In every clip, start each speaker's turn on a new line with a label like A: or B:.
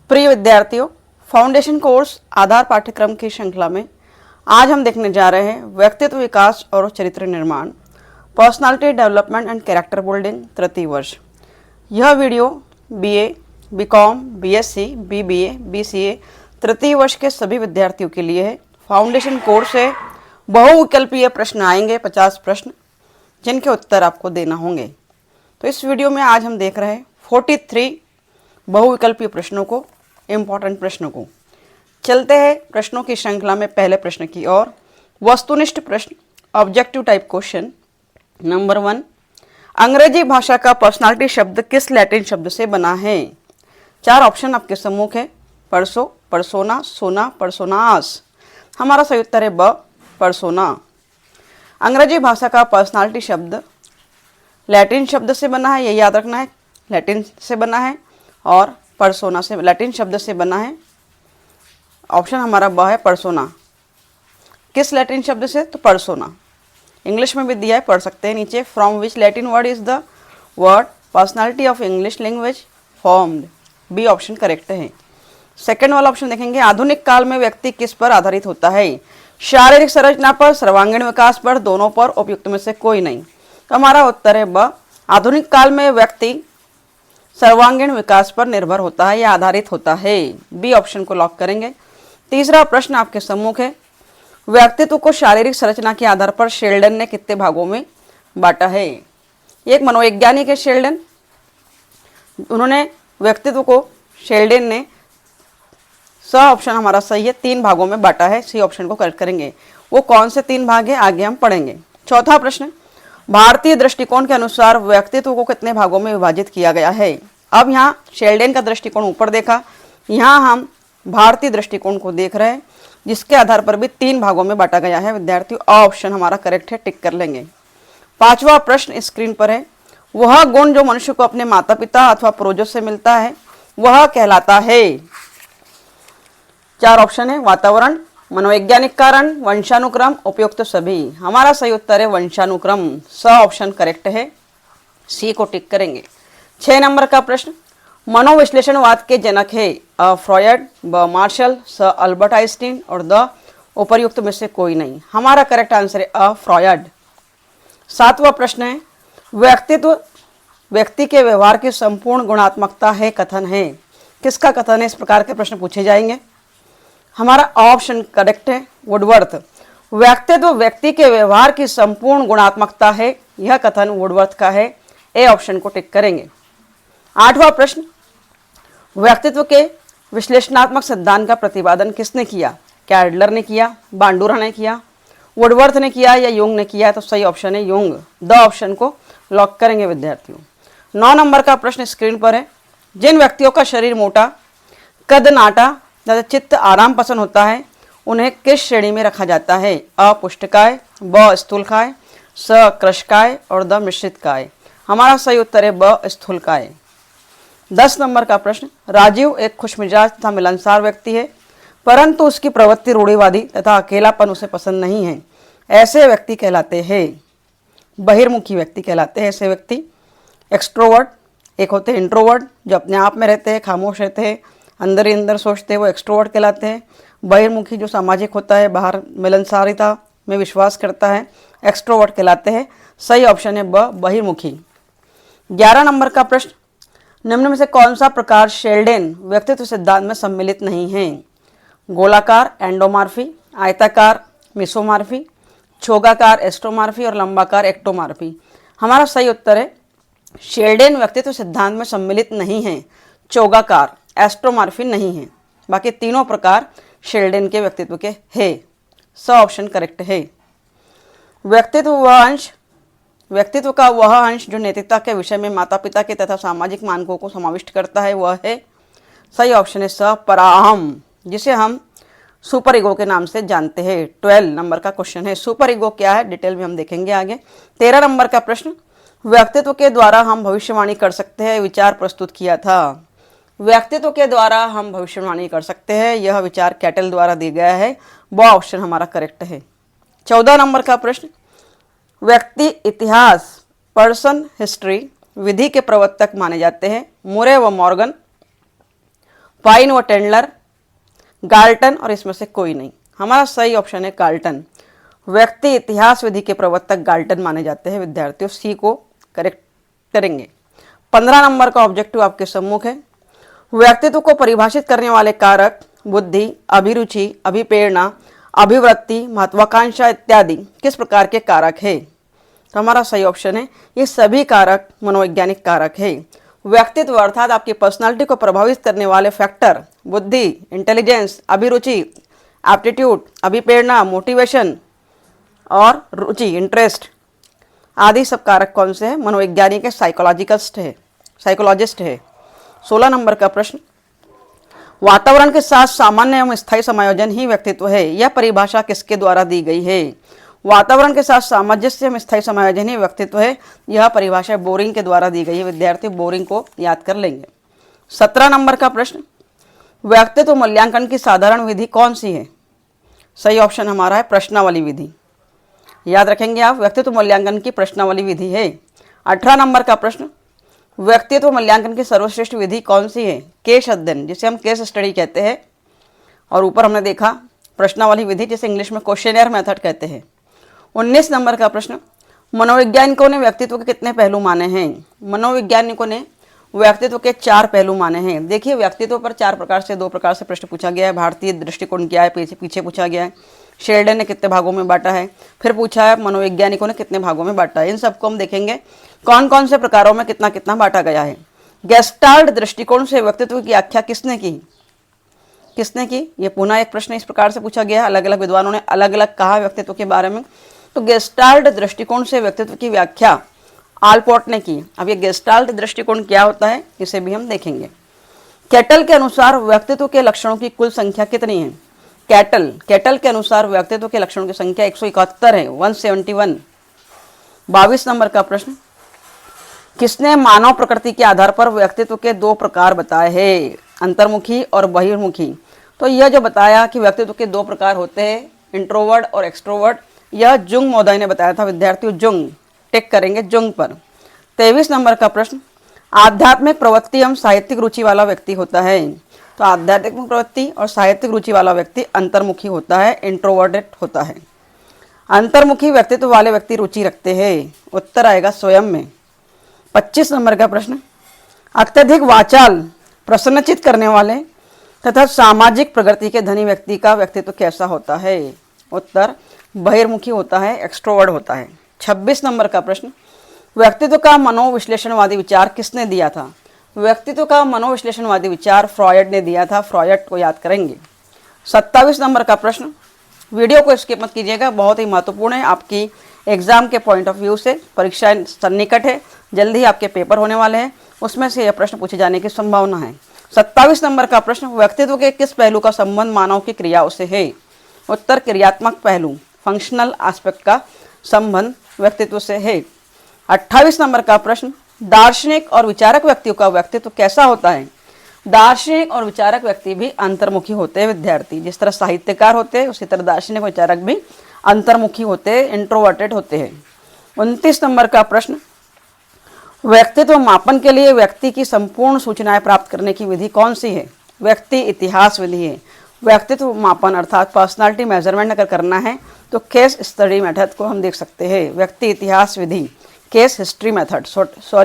A: प्रिय विद्यार्थियों, foundation course आधार पाठ्यक्रम की श्रृंखला में आज हम देखने जा रहे हैं व्यक्तित्व विकास और चरित्र निर्माण, personality development and character building तृतीय वर्ष। यह video BA, BCom, BSc, BBA, BCA तृतीय वर्ष के सभी विद्यार्थियों के लिए है। फाउंडेशन कोर्स है, बहुविकल्पीय प्रश्न आएंगे 50 प्रश्न जिनके उत्तर आपको देना होंगे। तो इस वीडियो में आज हम देख रहे हैं 43 बहुविकल्पीय प्रश्नों को, इम्पॉर्टेंट प्रश्नों को। चलते हैं प्रश्नों की श्रृंखला में पहले प्रश्न की ओर। वस्तुनिष्ठ प्रश्न, ऑब्जेक्टिव टाइप क्वेश्चन। नंबर 1, अंग्रेजी भाषा का पर्सनालिटी शब्द किस लैटिन शब्द से बना है? 4 ऑप्शन आपके सम्मुख है। परसो, परसोना, सोना, परसोनास। हमारा सही उत्तर है ब, परसोना। अंग्रेजी भाषा का पर्सनालिटी शब्द लैटिन शब्द से बना है, ये याद रखना है, लैटिन से बना है, और परसोना से, लैटिन शब्द से बना है। ऑप्शन हमारा ब है, परसोना। किस लैटिन शब्द से? तो परसोना। इंग्लिश में भी दिया है, पढ़ सकते हैं नीचे। From which Latin word is the word personality of English language formed? B option correct है। सेकेंड वाला ऑप्शन देखेंगे, आधुनिक काल में व्यक्ति किस पर आधारित होता है? शारीरिक संरचना पर, सर्वांगीण विकास पर, दोनों पर, उपयुक्त में से कोई नहीं। तो हमारा उत्तर है ब, आधुनिक काल में व्यक्ति सर्वांगीण विकास पर निर्भर होता है या आधारित होता है। बी ऑप्शन को लॉक करेंगे। तीसरा प्रश्न आपके सम्मुख है, व्यक्तित्व को शारीरिक संरचना के आधार पर शेल्डन ने कितने भागों में बांटा है? एक मनोवैज्ञानिक है शेल्डन, उन्होंने व्यक्तित्व को, शेल्डन ने, स ऑप्शन हमारा सही है, 3 भागों में बांटा है। सी ऑप्शन को करेक्ट करेंगे। वो कौन से 3 भाग है आगे हम पढ़ेंगे। चौथा प्रश्न, भारतीय दृष्टिकोण के अनुसार व्यक्तित्व को कितने भागों में विभाजित किया गया है? अब यहाँ शेल्डन का दृष्टिकोण ऊपर देखा, यहाँ हम भारतीय दृष्टिकोण को देख रहे हैं, जिसके आधार पर भी 3 भागों में बांटा गया है। विद्यार्थियों, ऑप्शन हमारा करेक्ट है, टिक कर लेंगे। 5वां प्रश्न स्क्रीन पर है, वह गुण जो मनुष्य को अपने माता पिता अथवा पूर्वजों से मिलता है वह कहलाता है? 4 ऑप्शन है, वातावरण, मनोवैज्ञानिक कारण, वंशानुक्रम, उपयुक्त सभी। हमारा सही उत्तर है वंशानुक्रम। स ऑप्शन करेक्ट है, सी को टिक करेंगे। 6 नंबर का प्रश्न, मनोविश्लेषणवाद के जनक है? अ फ्रॉयड, ब मार्शल, स अल्बर्ट आइंस्टीन, और द उपर्युक्त में से कोई नहीं। हमारा करेक्ट आंसर है अ फ्रॉयड। 7वां प्रश्न है, व्यक्तित्व व्यक्ति के व्यवहार की संपूर्ण गुणात्मकता है कथन है? किसका कथन है? इस प्रकार के प्रश्न पूछे जाएंगे। हमारा ऑप्शन करेक्ट है, वुडवर्थ। व्यक्तित्व व्यक्ति के व्यवहार की संपूर्ण गुणात्मकता है, यह कथन वुडवर्थ का है। ए ऑप्शन को टिक करेंगे। 8वां प्रश्न, व्यक्तित्व के विश्लेषणात्मक सिद्धांत का प्रतिपादन किसने किया? क्या एडलर ने किया, बांडुरा ने किया, वुडवर्थ ने किया, या युंग ने किया? तो सही ऑप्शन है युंग। द ऑप्शन को लॉक करेंगे विद्यार्थियों। 9 नंबर का प्रश्न स्क्रीन पर है, जिन व्यक्तियों का शरीर मोटा, कद नाटा, चित्त आराम पसंद होता है, उन्हें किस श्रेणी में रखा जाता है? अ पुष्टकाय, ब स्थूलकाय, स कृशकाय, और द मिश्रितकाय। हमारा सही उत्तर है ब स्थूलकाय। 10 नंबर का प्रश्न, राजीव एक खुशमिजाज तथा मिलनसार व्यक्ति है, परंतु उसकी प्रवृत्ति रूढ़िवादी तथा अकेलापन उसे पसंद नहीं है। ऐसे व्यक्ति कहलाते हैं, बहिर्मुखी व्यक्ति कहलाते हैं ऐसे व्यक्ति। एक्सट्रोवर्ट, एक होते हैं इंट्रोवर्ट, जो अपने आप में रहते हैं, खामोश रहते हैं, अंदर ही अंदर सोचते हैं, वो एक्सट्रोवर्ट कहलाते हैं। बहिर्मुखी जो सामाजिक होता है, बाहर मिलनसारिता में विश्वास करता है, एक्सट्रोवर्ट कहलाते हैं। सही ऑप्शन है ब बहिर्मुखी। 11 नंबर का प्रश्न, निम्न में से कौन सा प्रकार शेल्डन व्यक्तित्व सिद्धांत में सम्मिलित नहीं है? गोलाकार एंडोमार्फी, आयताकार मेसोमार्फी, चौगाकार एस्ट्रोमार्फी, और लंबाकार एक्टोमार्फी। हमारा सही उत्तर है शेल्डन व्यक्तित्व सिद्धांत में सम्मिलित नहीं है, चौगाकार एस्ट्रोमार्फी नहीं है। बाकी तीनों प्रकार शेल्डन के व्यक्तित्व के है। स ऑप्शन करेक्ट है। व्यक्तित्व का वह अंश जो नैतिकता के विषय में माता पिता के तथा सामाजिक मानकों को समाविष्ट करता है वह है, सही ऑप्शन है स पराहम, जिसे हम सुपर ईगो के नाम से जानते हैं। 12 नंबर का क्वेश्चन है, सुपर ईगो क्या है डिटेल में हम देखेंगे आगे। 13 नंबर का प्रश्न, व्यक्तित्व के द्वारा हम भविष्यवाणी कर सकते हैं, विचार प्रस्तुत किया था? व्यक्तित्व के द्वारा हम भविष्यवाणी कर सकते हैं, यह विचार कैटल द्वारा दिया गया है। वो ऑप्शन हमारा करेक्ट है। 14 नंबर का प्रश्न, व्यक्ति इतिहास, पर्सन हिस्ट्री विधि के प्रवर्तक माने जाते हैं। मुरे व मॉर्गन फाइन व टेंडलर, गाल्टन और इसमें से कोई नहीं। हमारा सही ऑप्शन है गाल्टन। व्यक्ति इतिहास विधि के प्रवर्तक गाल्टन माने जाते हैं। विद्यार्थियों सी को करेक्ट करेंगे। 15 नंबर का ऑब्जेक्टिव आपके सम्मुख है। व्यक्तित्व को परिभाषित करने वाले कारक बुद्धि, अभिरुचि, अभिप्रेरणा, अभिवृत्ति, महत्वाकांक्षा इत्यादि किस प्रकार के कारक है? तो हमारा सही ऑप्शन है ये सभी कारक मनोवैज्ञानिक कारक है। व्यक्तित्व अर्थात आपकी पर्सनालिटी को प्रभावित करने वाले फैक्टर बुद्धि, इंटेलिजेंस, अभिरुचि, एप्टीट्यूड, अभिप्रेरणा, मोटिवेशन और रुचि, इंटरेस्ट आदि सब कारक कौन से हैं? मनोवैज्ञानिक है, साइकोलॉजिस्ट है। 16 नंबर का प्रश्न, वातावरण के साथ सामान्य एवं स्थायी समायोजन ही व्यक्तित्व है। यह परिभाषा किसके द्वारा दी गई है? वातावरण के साथ सामंजस्य एवं स्थायी समायोजन ही व्यक्तित्व है। यह परिभाषा बोरिंग के द्वारा दी गई है। विद्यार्थी बोरिंग को याद कर लेंगे। 17 नंबर का प्रश्न, व्यक्तित्व मूल्यांकन की साधारण विधि कौन सी है? सही ऑप्शन हमारा है प्रश्नावली विधि। याद रखेंगे आप, व्यक्तित्व मूल्यांकन की प्रश्नावली विधि है। 18 नंबर का प्रश्न, व्यक्तित्व मूल्यांकन की सर्वश्रेष्ठ विधि कौन सी है? केस अध्ययन, जिसे हम केस स्टडी कहते हैं। और ऊपर हमने देखा प्रश्नावली विधि, जिसे इंग्लिश में क्वेश्चनर मेथड कहते हैं। 19 नंबर का प्रश्न, मनोवैज्ञानिकों ने व्यक्तित्व के कितने पहलू माने हैं? मनोवैज्ञानिकों ने व्यक्तित्व के 4 पहलू माने हैं। देखिए, व्यक्तित्व पर 2 प्रकार से प्रश्न पूछा गया है। भारतीय दृष्टिकोण क्या है, पीछे पूछा गया है। शेल्डन ने कितने भागों में बांटा है, फिर पूछा है मनोवैज्ञानिकों ने कितने भागों में बांटा है। इन सबको हम देखेंगे कौन कौन से प्रकारों में कितना कितना बांटा गया है। गेस्टाल्ट दृष्टिकोण से व्यक्तित्व की व्याख्या किसने की? ये पुनः एक प्रश्न इस प्रकार से पूछा गया है। अलग अलग विद्वानों ने अलग अलग कहा व्यक्तित्व के बारे में। तो गेस्टाल्ट दृष्टिकोण से व्यक्तित्व की व्याख्या आलपोर्ट ने की। अब ये गेस्टाल्ट दृष्टिकोण क्या होता है, इसे भी हम देखेंगे। कैटल के अनुसार व्यक्तित्व के लक्षणों की कुल संख्या कितनी है? कैटल के अनुसार व्यक्तित्व के लक्षणों की संख्या 171 है, 171। 22 नंबर का प्रश्न, किसने मानव प्रकृति के आधार पर व्यक्तित्व के 2 प्रकार बताए हैं? अंतर्मुखी और बहिर्मुखी। तो यह जो बताया कि व्यक्तित्व के 2 प्रकार होते हैं, इंट्रोवर्ट और एक्सट्रोवर्ट, यह जुंग महोदय ने बताया था। विद्यार्थियों जुंग टिक करेंगे जुंग पर। 23 नंबर का प्रश्न, आध्यात्मिक प्रवृत्ति एवं साहित्यिक रुचि वाला व्यक्ति होता है। तो आध्यात्मिक प्रवृत्ति और साहित्यिक रुचि वाला व्यक्ति अंतर्मुखी होता है, इंट्रोवर्टेड होता है। अंतर्मुखी व्यक्तित्व वाले व्यक्ति रुचि रखते हैं। उत्तर आएगा स्वयं में। 25 नंबर का प्रश्न, अत्यधिक वाचाल, प्रसन्नचित करने वाले तथा सामाजिक प्रगति के धनी व्यक्ति का व्यक्तित्व कैसा होता है? उत्तर बहिर्मुखी होता है, एक्सट्रोवर्ट होता है। 26 नंबर का प्रश्न, व्यक्तित्व का मनोविश्लेषणवादी विचार किसने दिया था? व्यक्तित्व का मनोविश्लेषणवादी विचार फ्रॉयड ने दिया था। फ्रॉयड को याद करेंगे। 27 नंबर का प्रश्न, वीडियो को स्किप मत कीजिएगा, बहुत ही महत्वपूर्ण है आपकी एग्जाम के पॉइंट ऑफ व्यू से। परीक्षा सन्निकट है, जल्दी ही आपके पेपर होने वाले हैं, उसमें से यह प्रश्न पूछे जाने की संभावना है। 27 नंबर का प्रश्न, व्यक्तित्व के किस पहलू का संबंध मानव की क्रियाओं से है? उत्तर क्रियात्मक पहलू, फंक्शनल एस्पेक्ट का संबंध व्यक्तित्व से है। 28 नंबर का प्रश्न, दार्शनिक और विचारक व्यक्तियों का व्यक्तित्व कैसा होता है? दार्शनिक और विचारक व्यक्ति भी अंतर्मुखी होते हैं। विद्यार्थी, जिस तरह साहित्यकार होते हैं उसी तरह दार्शनिक विचारक भी अंतर्मुखी होते हैं, इंट्रोवर्टेड होते हैं। 29 नंबर का प्रश्न, व्यक्तित्व मापन के लिए व्यक्ति की संपूर्ण सूचनाएं प्राप्त करने की विधि कौन सी है? व्यक्ति इतिहास विधि है। व्यक्तित्व मापन अर्थात पर्सनालिटी मेजरमेंट अगर करना है तो केस स्टडी मेथड को हम देख सकते हैं। व्यक्ति इतिहास विधि, case history method,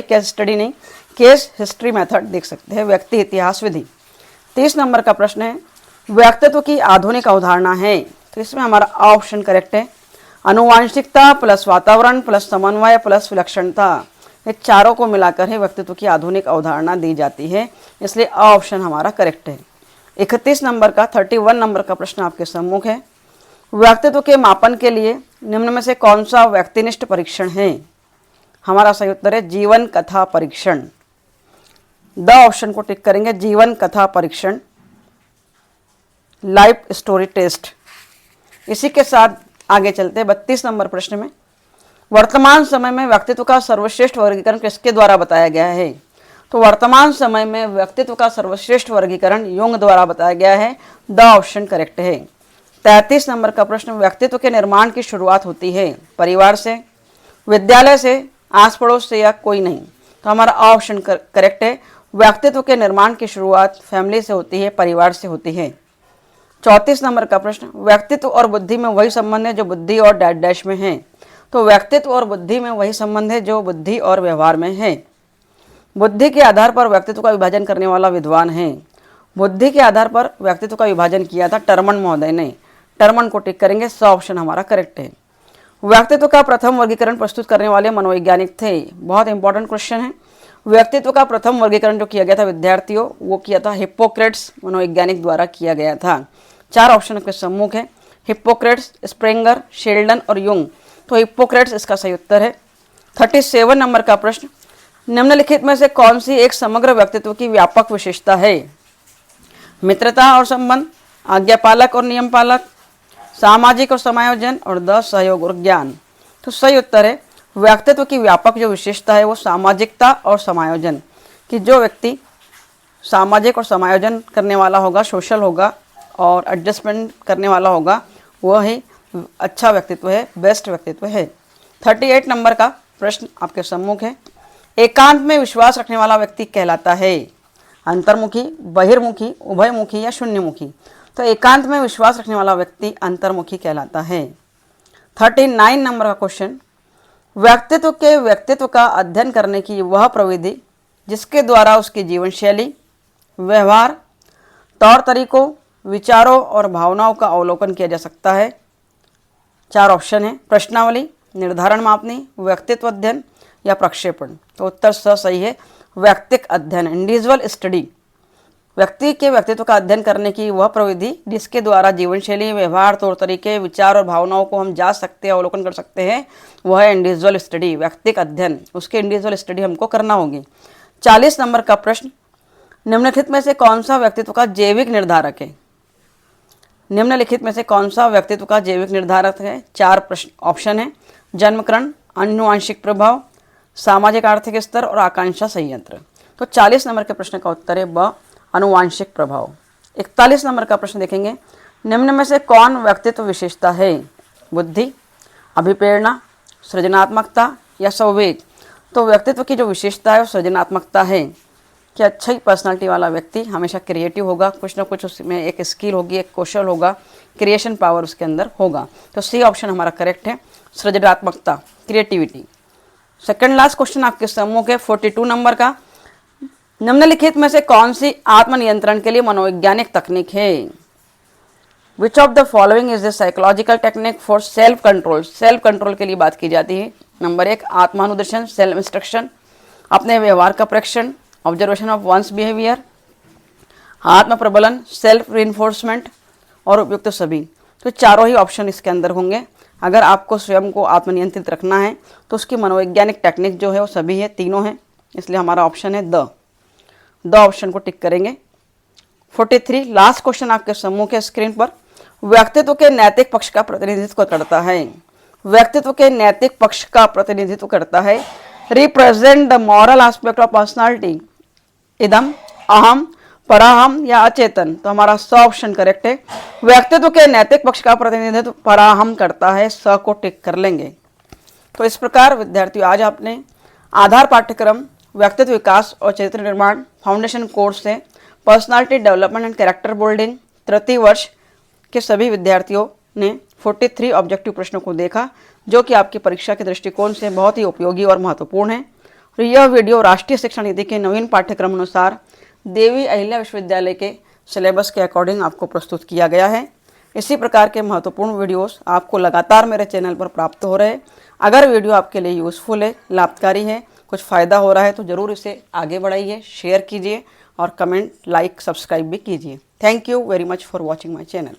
A: case study नहीं, केस हिस्ट्री मेथड देख सकते हैं, व्यक्ति इतिहास विधि। 30 नंबर का प्रश्न है, व्यक्तित्व की आधुनिक अवधारणा है। तो इसमें हमारा ऑप्शन करेक्ट है, अनुवांशिकता प्लस वातावरण प्लस समन्वय प्लस विलक्षणता, ये चारों को मिलाकर ही व्यक्तित्व की आधुनिक अवधारणा दी जाती है, इसलिए ऑप्शन हमारा करेक्ट है। 31 नंबर का 31 नंबर का प्रश्न आपके सम्मुख है, व्यक्तित्व के मापन के लिए निम्न में से कौन सा व्यक्तिनिष्ठ परीक्षण है? हमारा सही उत्तर है जीवन कथा परीक्षण। द ऑप्शन को टिक करेंगे, जीवन कथा परीक्षण, लाइफ स्टोरी टेस्ट। इसी के साथ आगे चलते हैं 32 नंबर प्रश्न में, वर्तमान समय में व्यक्तित्व का सर्वश्रेष्ठ वर्गीकरण किसके द्वारा बताया गया है? तो वर्तमान समय में व्यक्तित्व का सर्वश्रेष्ठ वर्गीकरण यूंग द्वारा बताया गया है। द ऑप्शन करेक्ट है। 33 नंबर का प्रश्न, व्यक्तित्व के निर्माण की शुरुआत होती है परिवार से, विद्यालय से, आस पड़ोस से या कोई नहीं? तो हमारा ऑप्शन करेक्ट है, व्यक्तित्व के निर्माण की शुरुआत फैमिली से होती है, परिवार से होती है। 34 नंबर का प्रश्न, व्यक्तित्व और बुद्धि में वही संबंध है जो बुद्धि और डैश डैश में है। तो व्यक्तित्व और बुद्धि में वही संबंध है जो बुद्धि और व्यवहार में है। बुद्धि के आधार पर व्यक्तित्व का विभाजन करने वाला विद्वान है। बुद्धि के आधार पर व्यक्तित्व का विभाजन किया था टर्मन महोदय ने। टर्मन को टिक करेंगे, स ऑप्शन हमारा करेक्ट है। व्यक्तित्व का प्रथम वर्गीकरण प्रस्तुत करने वाले मनोवैज्ञानिक थे। बहुत इंपॉर्टेंट क्वेश्चन है। व्यक्तित्व का प्रथम वर्गीकरण जो किया गया था विद्यार्थियों, वो किया था हिप्पोक्रेट्स मनोवैज्ञानिक द्वारा किया गया था। 4 ऑप्शन के सम्मुख है, हिप्पोक्रेट्स, स्प्रेंगर, शेल्डन और युंग। तो हिप्पोक्रेट्स इसका सही उत्तर है। 37 नंबर का प्रश्न, निम्नलिखित में से कौन सी एक समग्र व्यक्तित्व की व्यापक विशेषता है? मित्रता और संबंध, आज्ञापालक और नियम पालक, सामाजिक और समायोजन और 10 सहयोग और ज्ञान। तो सही उत्तर है व्यक्तित्व की व्यापक जो विशेषता है वो सामाजिकता और समायोजन, कि जो व्यक्ति सामाजिक और समायोजन करने वाला होगा, सोशल होगा और एडजस्टमेंट करने वाला होगा, वह ही अच्छा व्यक्तित्व है, बेस्ट व्यक्तित्व है। 38 नंबर का प्रश्न आपके सम्मुख है, एकांत में विश्वास रखने वाला व्यक्ति कहलाता है अंतर्मुखी, बहिर्मुखी, उभयमुखी या शून्यमुखी। तो एकांत में विश्वास रखने वाला व्यक्ति अंतर्मुखी कहलाता है। 39 नंबर का क्वेश्चन, व्यक्तित्व के व्यक्तित्व का अध्ययन करने की वह प्रविधि जिसके द्वारा उसकी जीवन शैली, व्यवहार, तौर तरीकों, विचारों और भावनाओं का अवलोकन किया जा सकता है। 4 ऑप्शन है, प्रश्नावली, निर्धारण मापनी, व्यक्तित्व अध्ययन या प्रक्षेपण। तो उत्तर सही है, व्यक्तिक अध्ययन, इंडिविजुअल स्टडी। व्यक्ति के व्यक्तित्व का अध्ययन करने की वह प्रविधि जिसके द्वारा जीवन शैली, व्यवहार, तौर तरीके, विचार और भावनाओं को हम जांच सकते हैं, अवलोकन कर सकते हैं, वह है इंडिविजुअल स्टडी, व्यक्तिक अध्ययन। उसके इंडिविजुअल स्टडी हमको करना होगी। 40 नंबर का प्रश्न, निम्नलिखित में से कौन सा व्यक्तित्व का जैविक निर्धारक है? निम्नलिखित में से कौन सा व्यक्तित्व का जैविक निर्धारक है? 4 प्रश्न ऑप्शन है, जन्मकरण, आनुवांशिक प्रभाव, सामाजिक आर्थिक स्तर और आकांक्षा संयंत्र। तो 40 नंबर के प्रश्न का उत्तर है ब, आनुवांशिक प्रभाव। 41 नंबर का प्रश्न देखेंगे, निम्न में से कौन व्यक्तित्व विशेषता है? बुद्धि, अभिप्रेरणा, सृजनात्मकता या संवेग। तो व्यक्तित्व की जो विशेषता है वो सृजनात्मकता है, कि अच्छा ही पर्सनालिटी वाला व्यक्ति हमेशा क्रिएटिव होगा, कुछ ना कुछ उसमें एक स्किल होगी, एक कौशल होगा, क्रिएशन पावर उसके अंदर होगा। तो सी ऑप्शन हमारा करेक्ट है, सृजनात्मकता, क्रिएटिविटी। सेकंड लास्ट क्वेश्चन आपके सम्मुख है 42 नंबर का, निम्नलिखित में से कौन सी आत्मनियंत्रण के लिए मनोवैज्ञानिक तकनीक है? Which of the following is the psychological technique for self control? Self control के लिए बात की जाती है। नंबर 1 आत्मानुदर्शन, सेल्फ इंस्ट्रक्शन, अपने व्यवहार का परीक्षण, ऑब्जर्वेशन ऑफ वंस बिहेवियर, आत्म प्रबलन, सेल्फ रिइंफोर्समेंट और उपयुक्त सभी। तो चारों ही ऑप्शन इसके अंदर होंगे। अगर आपको स्वयं को आत्मनियंत्रित रखना है तो उसकी मनोवैज्ञानिक टेक्निक जो है वो सभी है, तीनों हैं, इसलिए हमारा ऑप्शन है द ऑप्शन को टिक करेंगे। 43 लास्ट क्वेश्चन आपके समूह के स्क्रीन पर, व्यक्तित्व के नैतिक पक्ष का प्रतिनिधित्व करता है। व्यक्तित्व के नैतिक पक्ष का प्रतिनिधित्व करता है, represent the moral aspect of personality, इदम, अहम, पराहम या अचेतन। तो हमारा स ऑप्शन करेक्ट है, व्यक्तित्व के नैतिक पक्ष का प्रतिनिधित्व पराहम करता है, स को टिक कर लेंगे। तो इस प्रकार विद्यार्थियों आज आपने आधार पाठ्यक्रम व्यक्तित्व विकास और चरित्र निर्माण फाउंडेशन कोर्स से personality development and character building तृतीय वर्ष के सभी विद्यार्थियों ने 43 ऑब्जेक्टिव प्रश्नों को देखा, जो कि आपकी परीक्षा के दृष्टिकोण से बहुत ही उपयोगी और महत्वपूर्ण है। और यह वीडियो राष्ट्रीय शिक्षा नीति के नवीन पाठ्यक्रम अनुसार देवी अहिल्या विश्वविद्यालय के सिलेबस के अकॉर्डिंग आपको प्रस्तुत किया गया है। इसी प्रकार के महत्वपूर्ण वीडियोस आपको लगातार मेरे चैनल पर प्राप्त हो रहे हैं। अगर वीडियो आपके लिए यूज़फुल है, लाभकारी है, कुछ फ़ायदा हो रहा है तो ज़रूर इसे आगे बढ़ाइए, शेयर कीजिए और कमेंट, लाइक, सब्सक्राइब भी कीजिए। Thank you very much for watching my channel.